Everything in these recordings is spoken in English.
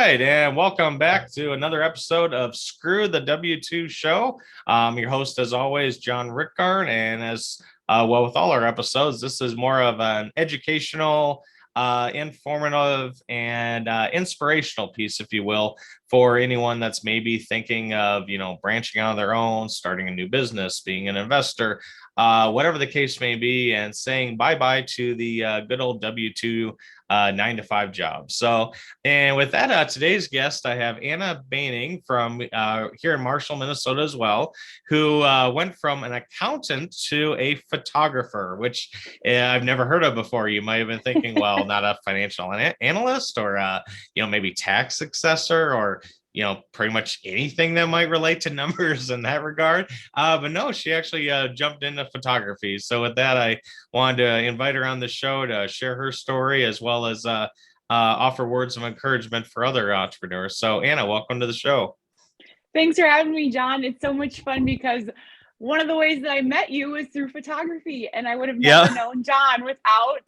right, and welcome back to another episode of Screw the W2 Show. Your host, as always, John Rickard, and as well with all our episodes, this is more of an educational, informative, and inspirational piece, if you will, for anyone that's maybe thinking of, branching out on their own, starting a new business, being an investor, whatever the case may be, and saying bye-bye to the good old W2 9 to 5 job. So, and with that, today's guest, I have Anna Behning from here in Marshall, Minnesota as well, who went from an accountant to a photographer, which I've never heard of before. You might have been thinking, well, not a financial analyst or, maybe tax successor or, pretty much anything that might relate to numbers in that regard. But no, she actually jumped into photography. So with that, I wanted to invite her on the show to share her story as well as offer words of encouragement for other entrepreneurs. So Anna, welcome to the show. Thanks for having me, John. It's so much fun because one of the ways that I met you was through photography, and I would have never known John without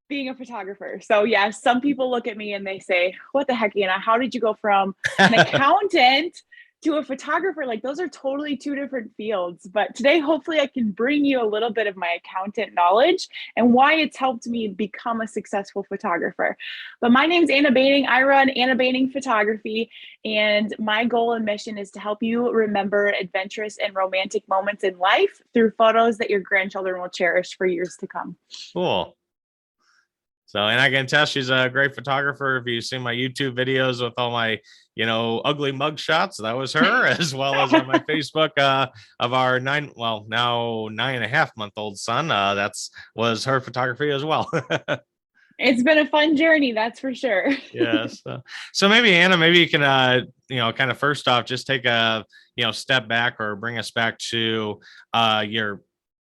being a photographer. So yeah, some people look at me and they say, what the heck, Anna, how did you go from an accountant to a photographer? Like, those are totally two different fields. But today, hopefully I can bring you a little bit of my accountant knowledge and why it's helped me become a successful photographer. But my name's Anna Behning. I run Anna Behning Photography, and my goal and mission is to help you remember adventurous and romantic moments in life through photos that your grandchildren will cherish for years to come. Cool. So, and I can tell she's a great photographer. If you've seen my YouTube videos with all my, ugly mug shots, that was her, as well as on my Facebook of our now 9.5-month-old son. Was her photography as well. It's been a fun journey, that's for sure. Yes. So maybe Anna, maybe you can, kind of first off, just take a, step back or bring us back to your,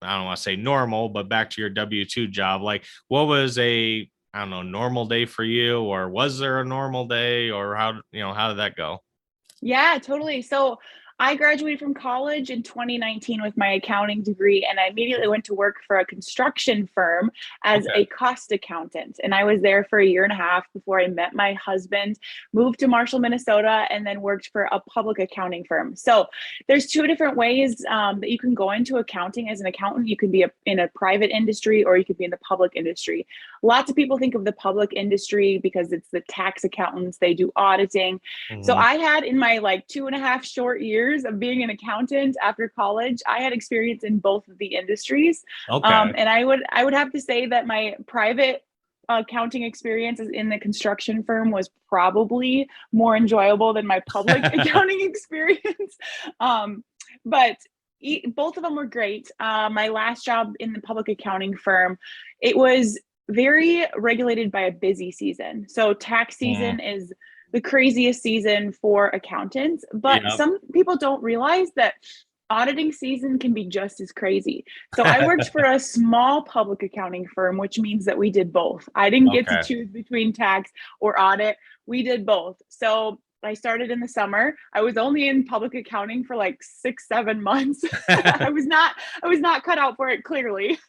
I don't want to say normal, but back to your W2 job. Like, what was a, I don't know, normal day for you, or was there a normal day, or how did that go? Yeah, totally. So I graduated from college in 2019 with my accounting degree, and I immediately went to work for a construction firm as a cost accountant. And I was there for 1.5 years before I met my husband, moved to Marshall, Minnesota, and then worked for a public accounting firm. So there's two different ways that you can go into accounting as an accountant. You can be in a private industry, or you could be in the public industry. Lots of people think of the public industry because it's the tax accountants, they do auditing. Mm-hmm. So I had, in my 2.5 short years of being an accountant after college, I had experience in both of the industries. Okay. And I would have to say that my private accounting experience in the construction firm was probably more enjoyable than my public accounting experience. But both of them were great. My last job in the public accounting firm, it was very regulated by a busy season. So tax season is the craziest season for accountants, but some people don't realize that auditing season can be just as crazy. So I worked for a small public accounting firm, which means that we did both. I didn't get to choose between tax or audit. We did both. So I started in the summer. I was only in public accounting for 6-7 months. I was not cut out for it, clearly.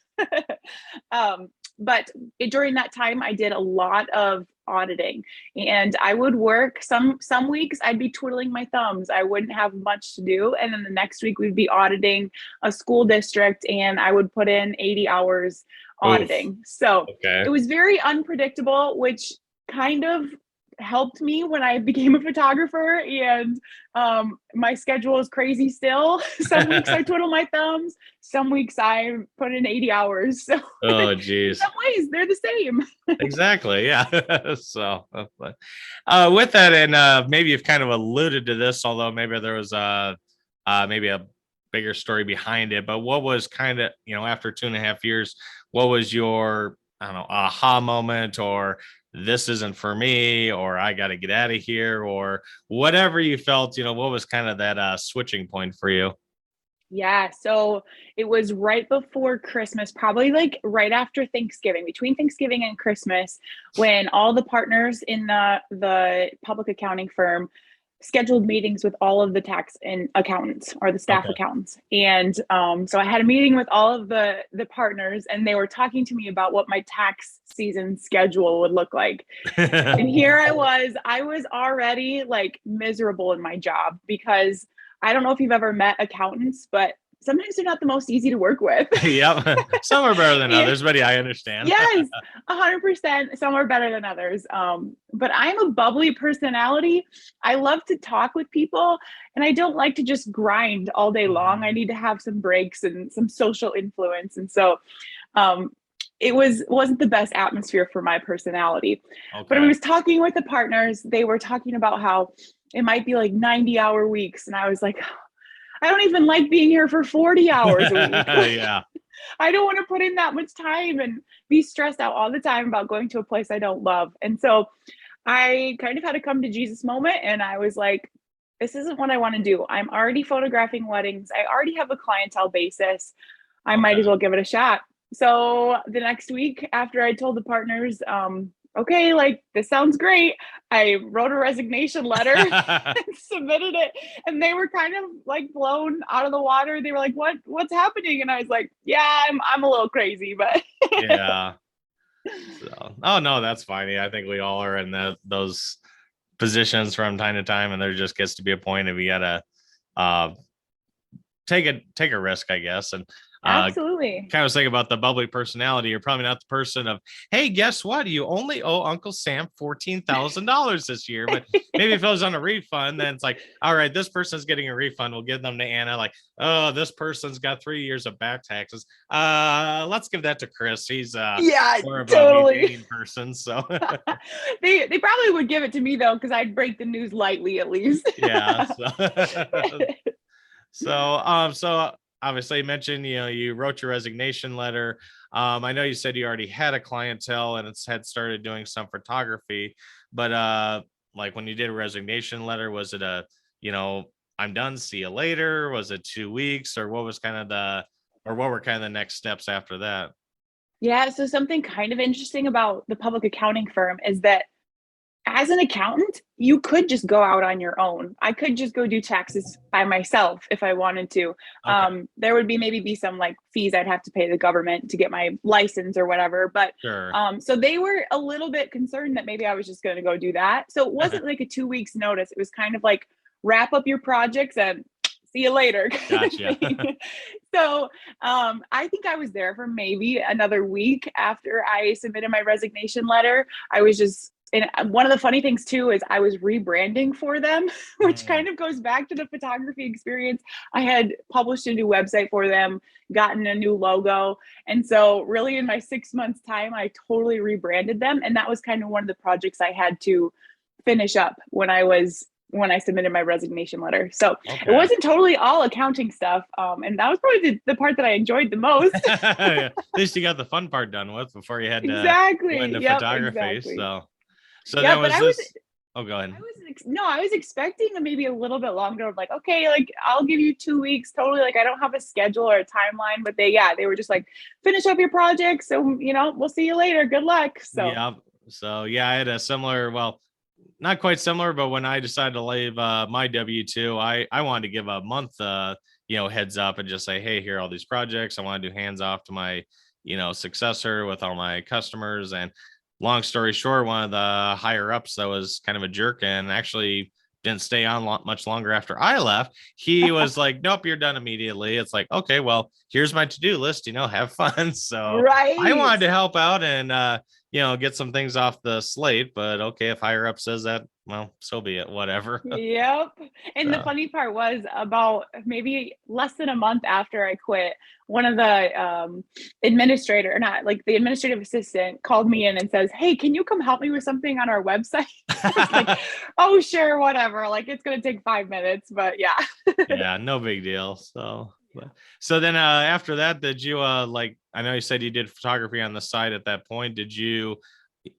But during that time, I did a lot of auditing, and I would work some weeks I'd be twiddling my thumbs. I wouldn't have much to do. And then the next week we'd be auditing a school district, and I would put in 80 hours auditing. Oof. So It was very unpredictable, which kind of helped me when I became a photographer. And my schedule is crazy still. Some weeks I twiddle my thumbs, some weeks I put in 80 hours. So in some ways they're the same. Exactly. Yeah. So with that, and maybe you've kind of alluded to this, although maybe there was maybe a bigger story behind it, but what was kind of, after 2.5 years, what was your, I don't know, aha moment, or this isn't for me, or I got to get out of here, or whatever you felt, what was kind of that switching point for you? Yeah, so it was right before Christmas, probably right after Thanksgiving, between Thanksgiving and Christmas, when all the partners in the public accounting firm, scheduled meetings with all of the tax and accountants or the staff Okay. accountants. And so I had a meeting with all of the partners, and they were talking to me about what my tax season schedule would look like. And here I was already like miserable in my job because I don't know if you've ever met accountants, but sometimes they're not the most easy to work with. Yep. Some are better than Yeah. others, but yeah, I understand. Yes, 100%. Some are better than others. But I'm a bubbly personality. I love to talk with people, and I don't like to just grind all day long. I need to have some breaks and some social influence. And so um, it wasn't the best atmosphere for my personality. But I Okay. was talking with the partners. They were talking about how it might be like 90-hour weeks. And I was like, I don't even like being here for 40 hours a week. Yeah. I don't want to put in that much time and be stressed out all the time about going to a place I don't love. And so I kind of had a come to Jesus moment, and I was like, this isn't what I want to do. I'm already photographing weddings. I already have a clientele basis. I might as Okay. well give it a shot. So the next week after I told the partners, okay, like this sounds great, I wrote a resignation letter and submitted it, and they were kind of like blown out of the water. They were like, what's happening? And I was like, yeah, I'm a little crazy, but Yeah. So, oh no, that's fine. Yeah, I think we all are in those positions from time to time, and there just gets to be a point of you gotta uh, take a risk, I guess. And absolutely. kind of thinking about the bubbly personality. You're probably not the person of, hey, guess what? You only owe Uncle Sam $14,000 this year. But maybe if it was on a refund, then it's like, all right, this person's getting a refund. We'll give them to Anna. Like, oh, this person's got 3 years of back taxes. Let's give that to Chris. He's Yeah, more of a totally. maintaining person. So They probably would give it to me though, because I'd break the news lightly at least. yeah. So obviously you mentioned, you wrote your resignation letter. I know you said you already had a clientele and had started doing some photography, but like when you did a resignation letter, was it I'm done, see you later? Was it 2 weeks, or what was what were kind of the next steps after that? Yeah, so something kind of interesting about the public accounting firm is that as an accountant, you could just go out on your own. I could just go do taxes by myself if I wanted to. Okay. There would be some like fees I'd have to pay the government to get my license or whatever. But Sure. so they were a little bit concerned that maybe I was just going to go do that. So it wasn't like a 2 weeks notice. It was kind of like wrap up your projects and see you later kind of Gotcha. thing. So I think I was there for maybe another week after I submitted my resignation letter. I was just, and one of the funny things too is I was rebranding for them, which kind of goes back to the photography experience. I had published a new website for them, gotten a new logo. And so really in my 6 months time, I totally rebranded them. And that was kind of one of the projects I had to finish up when I submitted my resignation letter. So it Okay. wasn't totally all accounting stuff. And that was probably the part that I enjoyed the most. At least you got the fun part done with before you had to go Exactly. into Yep. photography. Exactly. So Yeah. then But was this, oh, go ahead. I was expecting maybe a little bit longer. Like, okay, like I'll give you 2 weeks. Totally. Like I don't have a schedule or a timeline, but they were just like, finish up your project. So, we'll see you later. Good luck. So Yeah. So yeah, I had a similar, well, not quite similar, but when I decided to leave my W-2, I wanted to give a month, heads up and just say, hey, here are all these projects. I want to do hands off to my, successor with all my customers. And long story short, one of the higher ups that was kind of a jerk and actually didn't stay on much longer after I left. He was like, nope, you're done immediately. It's like, okay, well, here's my to-do list, have fun. So I right. wanted to help out and, get some things off the slate, but okay, if higher up says that, well, so be it, whatever. Yep. And the So, funny part was about maybe less than a month after I quit, one of the administrator, or not like the administrative assistant, called me in and says, hey, can you come help me with something on our website? I was like, oh, sure, whatever. Like it's going to take 5 minutes, but yeah. yeah, no big deal. So then after that, did you I know you said you did photography on the side at that point. Did you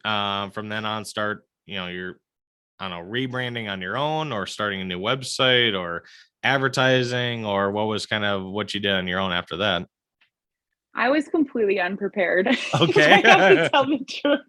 from then on start, your, I don't know, rebranding on your own or starting a new website or advertising, or what was kind of what you did on your own after that? I was completely unprepared. If I have to Okay. tell the truth.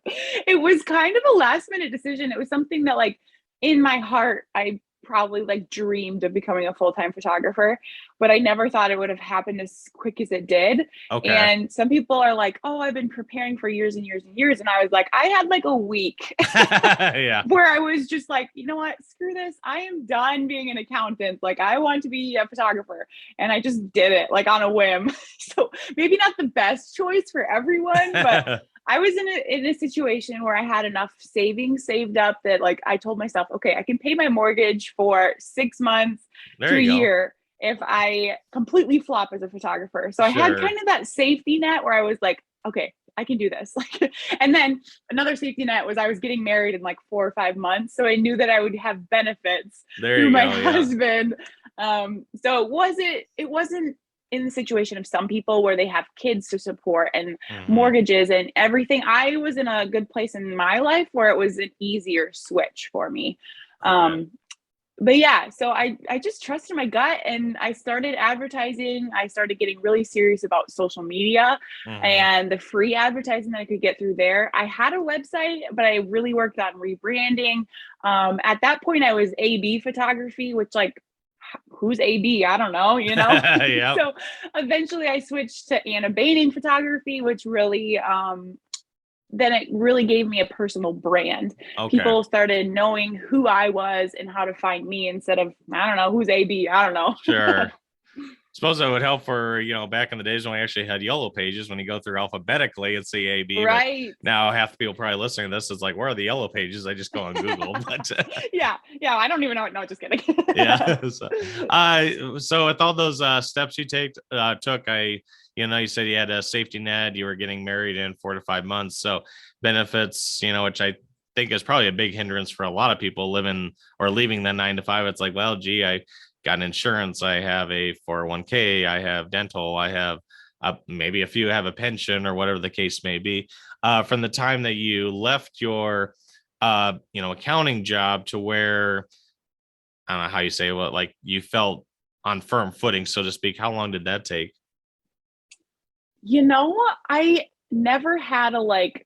It was kind of a last minute decision. It was something that, like, in my heart, I probably like dreamed of becoming a full-time photographer, but I never thought it would have happened as quick as it did. Okay. And some people are like, oh, I've been preparing for years and years and years. And I was like, I had like a week Yeah. where I was just like, you know what, screw this. I am done being an accountant. Like, I want to be a photographer. And I just did it like on a whim. So maybe not the best choice for everyone, but I was in a situation where I had enough savings saved up that like I told myself, okay, I can pay my mortgage for 6 months There to a you go. year if I completely flop as a photographer. So I had Sure. kind of that safety net where I was like, okay, I can do this. Like, and then another safety net was I was getting married in like 4 or 5 months, so I knew that I would have benefits There through you my go. Yeah. husband. So it wasn't in the situation of some people where they have kids to support and Hmm. mortgages and everything. I was in a good place in my life where it was an easier switch for me. Okay. But yeah, so I just trusted my gut and I started advertising. I started getting really serious about social media Hmm. and the free advertising that I could get through there. I had a website, but I really worked on rebranding. At that point, I was AB photography, which like who's AB? I don't know, you know? Yep. So eventually I switched to Anna Behning photography, which really then it really gave me a personal brand. Okay. People started knowing who I was and how to find me instead of, I don't know, who's AB? I don't know. Sure. Suppose that would help for, back in the days when we actually had yellow pages when you go through alphabetically and see A, B, but Right. now half the people probably listening to this is like, where are the yellow pages? I just go on Google, but Yeah. Yeah. I don't even know. No, just kidding. yeah. So with all those steps you took, you said you had a safety net, you were getting married in 4 to 5 months. So benefits, which I think is probably a big hindrance for a lot of people living or leaving the 9 to 5. It's like, well, gee, I got insurance. I have a 401k. I have dental. I have maybe a few have a pension or whatever the case may be. From the time that you left your, accounting job to where, I don't know how you say what, like you felt on firm footing, so to speak. How long did that take? You know, I never had a like,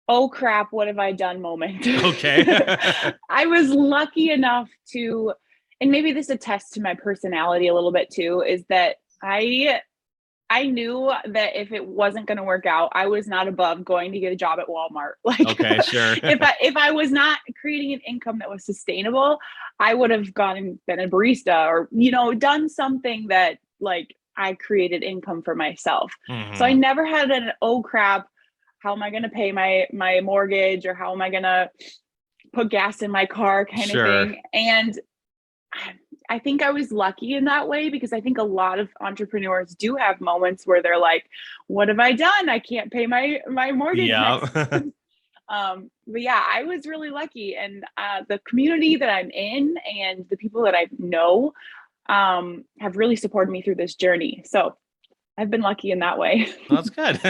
oh crap, what have I done moment. Okay. I was lucky enough to, and maybe this attests to my personality a little bit too, is that I knew that if it wasn't going to work out, I was not above going to get a job at Walmart. Like Okay, sure. if I was not creating an income that was sustainable, I would have gone and been a barista or done something that like I created income for myself. So I Hmm. never had an oh crap, how am I going to pay my mortgage or how am I going to put gas in my car kind of Sure. thing. And I think I was lucky in that way because I think a lot of entrepreneurs do have moments where they're like, "What have I done? I can't pay my mortgage next." Yeah. But yeah, I was really lucky, and the community that I'm in and the people that I know have really supported me through this journey. So I've been lucky in that way. That's good.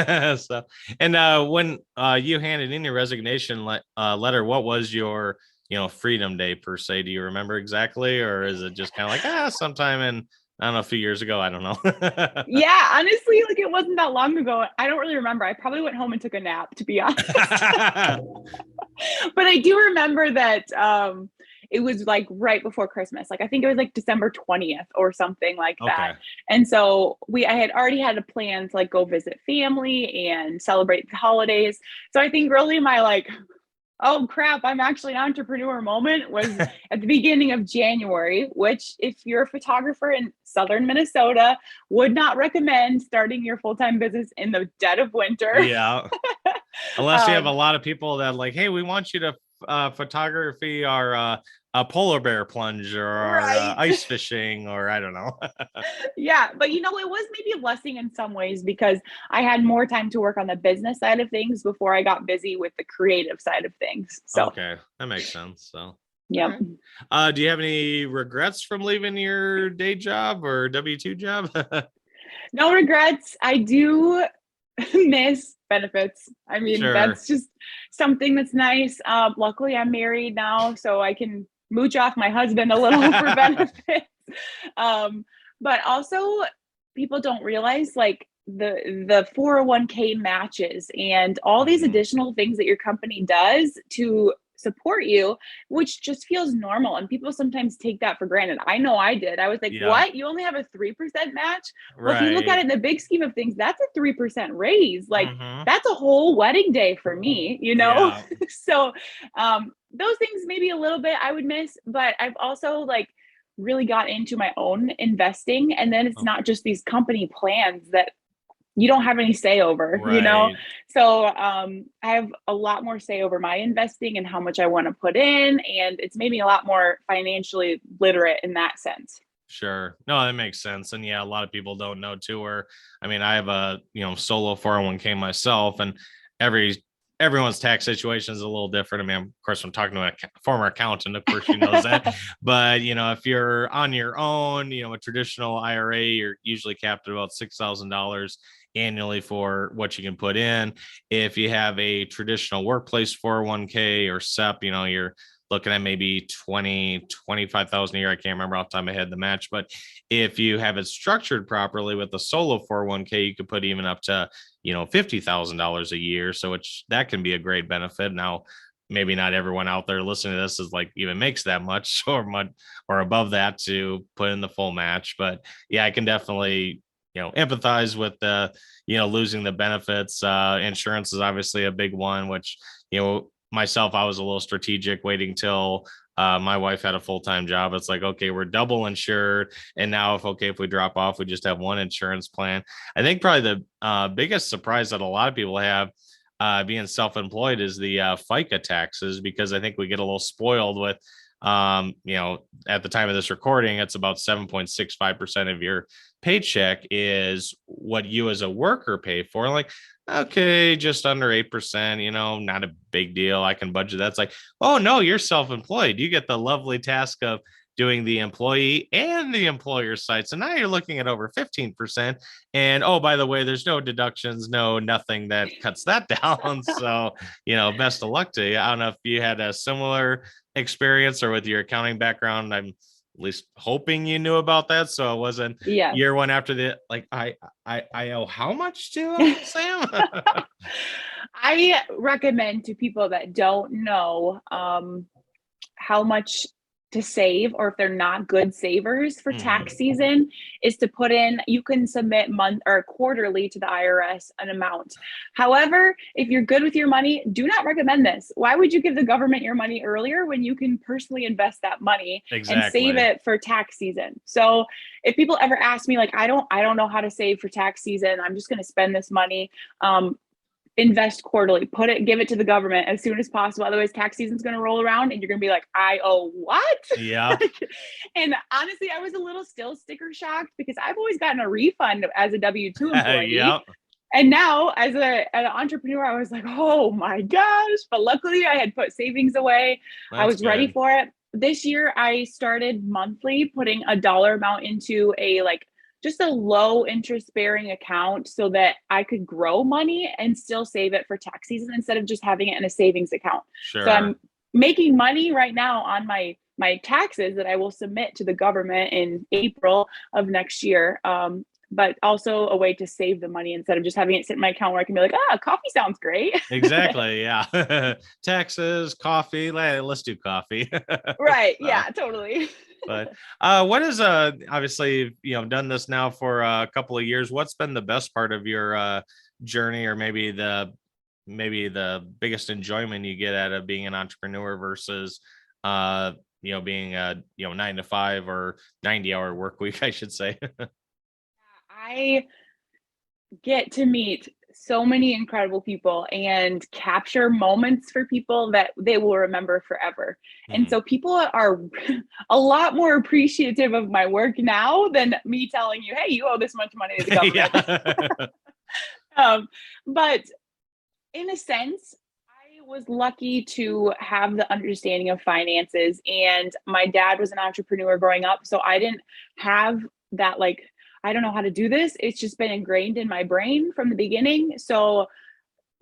So, and when you handed in your resignation letter, what was your, freedom day per se? Do you remember exactly, or is it just kind of like sometime in, I don't know, a few years ago? I don't know. Yeah, honestly, like it wasn't that long ago. I don't really remember. I probably went home and took a nap, to be honest. But I do remember that it was like right before Christmas. Like I think it was like December 20th or something like that. Okay. And so I had already had a plan to like go visit family and celebrate the holidays. So I think really my like, oh crap, I'm actually an entrepreneur moment was at the beginning of January, which if you're a photographer in southern Minnesota, would not recommend starting your full-time business in the dead of winter. Yeah. Unless you have a um, lot of people that like, hey, we want you to photography our a polar bear plunge or our right. ice fishing or I don't know. Yeah, but it was maybe a blessing in some ways because I had more time to work on the business side of things before I got busy with the creative side of things. So, Okay, that makes sense. So, all yep. right. Do you have any regrets from leaving your day job or W-2 job? No regrets. I do miss benefits. I mean, Sure. that's just something that's nice. Luckily, I'm married now, so I can mooch off my husband a little for benefits. Um, but also, people don't realize like the 401k matches and all these Mhm. additional things that your company does to support you, which just feels normal. And people sometimes take that for granted. I know I did. I was like, Yeah. what? You only have a 3% match? Well, if you look at Right. it in the big scheme of things, that's a 3% raise. Like Mm-hmm. that's a whole wedding day for me, you know? Yeah. So those things maybe a little bit I would miss, but I've also like really got into my own investing. And then it's Oh, not just these company plans that you don't have any say over, you know? right. So I have a lot more say over my investing and how much I want to put in. And it's made me a lot more financially literate in that sense. Sure. No, that makes sense. And yeah, a lot of people don't know too, where I mean, I have a, solo 401k myself, and everyone's tax situation is a little different. I mean, of course, I'm talking to a former accountant, of course, she knows that. But if you're on your own, a traditional IRA, you're usually capped at about $6,000 annually for what you can put in. If you have a traditional workplace 401k or SEP, you're looking at maybe 25,000 a year. I can't remember off the top of my head the match, but if you have it structured properly with the solo 401k, you could put even up to, $50,000 a year. So that can be a great benefit. Now, maybe not everyone out there listening to this is like even makes that much or above that to put in the full match. But yeah, I can definitely, empathize with the, losing the benefits. Insurance is obviously a big one, which, myself, I was a little strategic waiting till my wife had a full-time job. It's like, okay, we're double insured. And now if we drop off, we just have one insurance plan. I think probably the biggest surprise that a lot of people have being self-employed is the FICA taxes, because I think we get a little spoiled with, at the time of this recording, it's about 7.65% of your paycheck is what you as a worker pay for. Like, okay, just under 8%, not a big deal. I can budget. That's like, oh no, you're self-employed. You get the lovely task of doing the employee and the employer side. So now you're looking at over 15%. And oh, by the way, there's no deductions, nothing that cuts that down. So, best of luck to you. I don't know if you had a similar experience, or with your accounting background, I'm at least hoping you knew about that. So it wasn't Yes. year one after the, like, I owe how much to Sam? I recommend to people that don't know how much to save, or if they're not good savers for tax season, is to put in, you can submit month or quarterly to the IRS an amount. However, if you're good with your money, do not recommend this. Why would you give the government your money earlier when you can personally invest that money and save Exactly. it for tax season? So if people ever ask me like, I don't know how to save for tax season, I'm just going to spend this money, invest quarterly, give it to the government as soon as possible. Otherwise, tax season's going to roll around and you're going to be like, I owe what? Yeah. And honestly, I was a little still sticker shocked, because I've always gotten a refund as a W-2 employee. Yep. And now as an entrepreneur, I was like, oh my gosh. But luckily I had put savings away. I That's was ready good. for it. This year I started monthly putting a dollar amount into a just a low interest bearing account, so that I could grow money and still save it for tax season instead of just having it in a savings account. So Sure. I'm making money right now on my taxes that I will submit to the government in April of next year. But also a way to save the money instead of just having it sit in my account where I can be like, coffee sounds great. Exactly. Yeah. Taxes, coffee. Let's do coffee. Right. So, Yeah, totally. but what is obviously done this now for a couple of years. What's been the best part of your journey, or maybe the biggest enjoyment you get out of being an entrepreneur versus being a 9 to 5 or 90-hour work week, I should say. I get to meet so many incredible people and capture moments for people that they will remember forever. And so people are a lot more appreciative of my work now than me telling you, hey, you owe this much money to the government. Yeah. But in a sense, I was lucky to have the understanding of finances. And my dad was an entrepreneur growing up. So I didn't have that, like, I don't know how to do this. It's just been ingrained in my brain from the beginning. So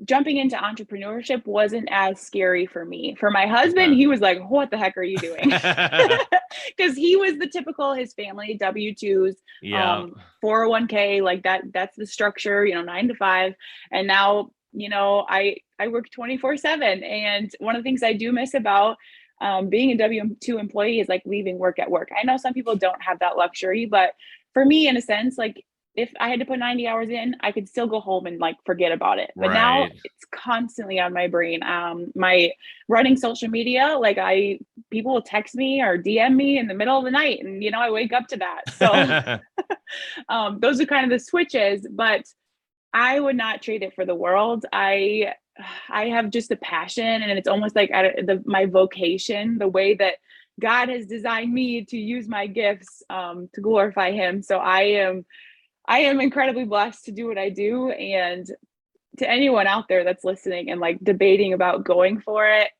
jumping into entrepreneurship wasn't as scary for me. For my husband, Okay. he was like, what the heck are you doing? Because he was the typical, his family, W-2s, Yeah. 401k, like that's the structure, 9 to 5. And now, I work 24/7. And one of the things I do miss about being a W-2 employee is like leaving work at work. I know some people don't have that luxury, but for me, in a sense, like if I had to put 90 hours in, I could still go home and like forget about it. But now Right. it's constantly on my brain. My running social media, like people will text me or DM me in the middle of the night, and I wake up to that. So those are kind of the switches, but I would not trade it for the world. I have just a passion, and it's almost like my vocation, the way that God has designed me to use my gifts to glorify Him. So I am incredibly blessed to do what I do. And to anyone out there that's listening and like debating about going for it,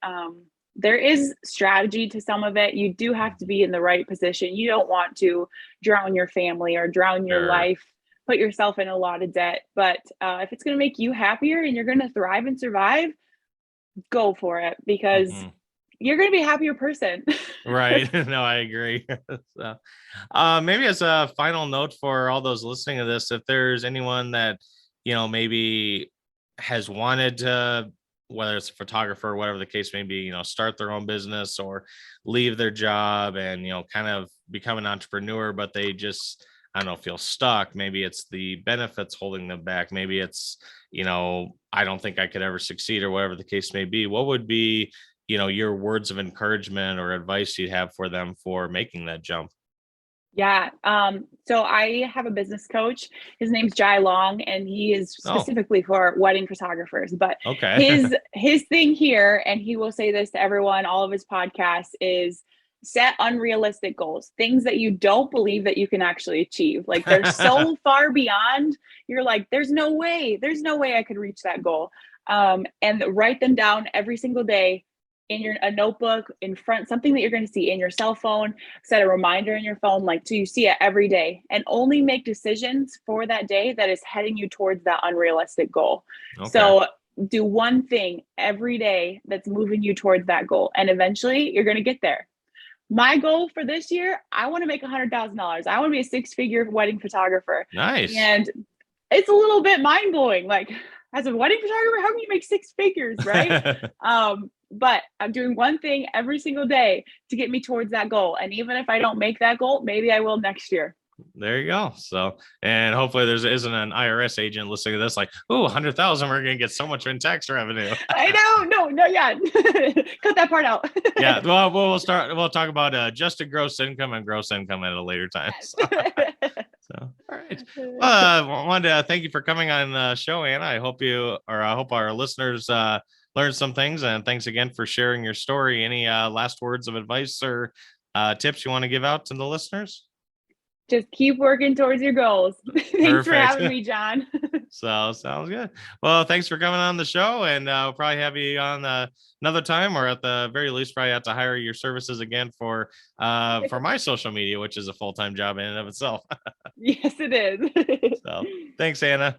there is strategy to some of it. You do have to be in the right position. You don't want to drown your family or drown your Sure. life, put yourself in a lot of debt. But if it's going to make you happier and you're going to thrive and survive, go for it, because Mhm. you're going to be a happier person. Right. No, I agree. So, maybe as a final note for all those listening to this, if there's anyone that, maybe has wanted to, whether it's a photographer or whatever the case may be, start their own business or leave their job and, kind of become an entrepreneur, but they just, I don't know, feel stuck. Maybe it's the benefits holding them back. Maybe it's, I don't think I could ever succeed or whatever the case may be. What would be, your words of encouragement or advice you have for them for making that jump? Yeah. So I have a business coach. His name's Jai Long, and he is Oh, specifically for wedding photographers. But okay. his thing here, and he will say this to everyone, all of his podcasts, is set unrealistic goals, things that you don't believe that you can actually achieve. Like they're so far beyond, you're like, there's no way I could reach that goal. And write them down every single day in a notebook, in front, something that you're going to see in your cell phone. Set a reminder in your phone, like, so you see it every day, and only make decisions for that day that is heading you towards that unrealistic goal. Okay. So do one thing every day that's moving you towards that goal, and eventually you're going to get there. My goal for this year, I want to make $100,000. I want to be a six-figure wedding photographer. Nice. And it's a little bit mind-blowing. Like, as a wedding photographer, how can you make six figures, right? But I'm doing one thing every single day to get me towards that goal. And even if I don't make that goal, maybe I will next year. There you go. So, and hopefully there isn't an IRS agent listening to this like, oh, 100,000, we're going to get so much in tax revenue. I know. No, yeah. Cut that part out. Yeah. Well, we'll talk about adjusted gross income and gross income at a later time. So, all right. I wanted to thank you for coming on the show, Anna. I hope our listeners learned some things. And thanks again for sharing your story. Any last words of advice or tips you want to give out to the listeners? Just keep working towards your goals. Thanks for Perfect. having me, John. So sounds good. Well, thanks for coming on the show, and we'll probably have you on another time, or at the very least, probably have to hire your services again for my social media, which is a full-time job in and of itself. Yes, it is. So thanks, Anna.